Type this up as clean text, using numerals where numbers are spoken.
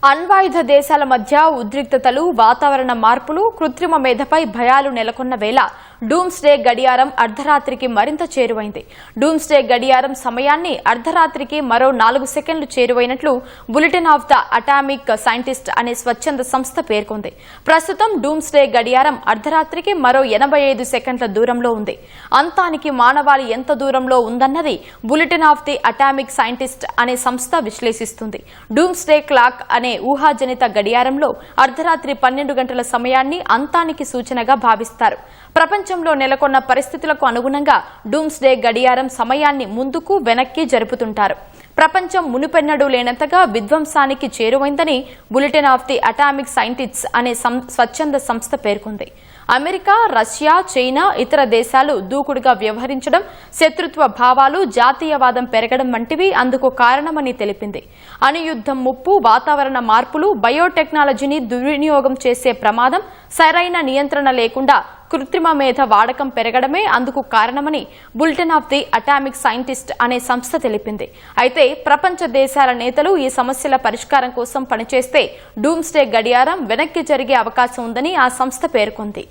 అణ్వాయుధ దేశాల మధ్య ఉద్రిక్తతలు, వాతావరణ మార్పులు, కృత్రిమ మేధపై భయాలు నెలకొన్న వేళ డూమ్స్డే గడియారం అర్ధరాత్రికి మరింత చేరువైంది. డూమ్స్డే గడియారం సమయాన్ని అర్ధరాత్రికి మరో 4 సెకండ్లు చేరువైనట్లు bulletin of the atomic scientist అనే స్వచ్ఛంద సంస్థ పేర్కొంది. ప్రస్తుతం డూమ్స్డే గడియారం అర్ధరాత్రికి మరో 85 సెకండ్ల దూరంలో ఉంది. అంతానికి మానవాళి ఎంత దూరంలో ఉందన్నది bulletin of the atomic scientist అనే సంస్థ విశ్లేషిస్తుంది. డూమ్స్డే క్లాక్ అనే ఊహాజనిత గడియారంలో అర్ధరాత్రి 12 గంటల సమయాన్ని అంతానికి సూచనగా భావిస్తారు. ప్రపంచంలో నెలకొన్న పరిస్థితులకు అనుగుణంగా డూమ్స్డే గడియారం సమయాన్ని ముందుకు వెనక్కి జరుపుతుంటారు. ప్రపంచం మునుపెన్నడూ లేనంతగా విధ్వంసానికి చేరువైందని bulletin of the atomic scientists అనే స్వచ్ఛంద సంస్థ పేర్కొంది. అమెరికా, రష్యా, చైనా, ఇతర దేశాలు దూకుడుగా వ్యవహరించడం, శత్రుత్వ భావాలు, జాతీయవాదం పెరగడం వంటివి అందుకు కారణమని తెలిపింది. అణుయుద్ధం ముప్పు, వాతావరణ మార్పులు, బయోటెక్నాలజీని దుర్వినియోగం చేసే ప్రమాదం, సరైన నియంత్రణ లేకుండా కృత్రిమ మేధ వాడకం పెరగడమే అందుకు కారణమని bulletin of the atomic scientist అనే సంస్థ తెలిపింది. అయితే ప్రపంచ దేశాల నేతలు ఈ సమస్యల పరిష్కారం కోసం పనిచేస్తే డూమ్స్డే గడియారం వెనక్కి జరిగే అవకాశం ఉందని ఆ సంస్థ పేర్కొంది.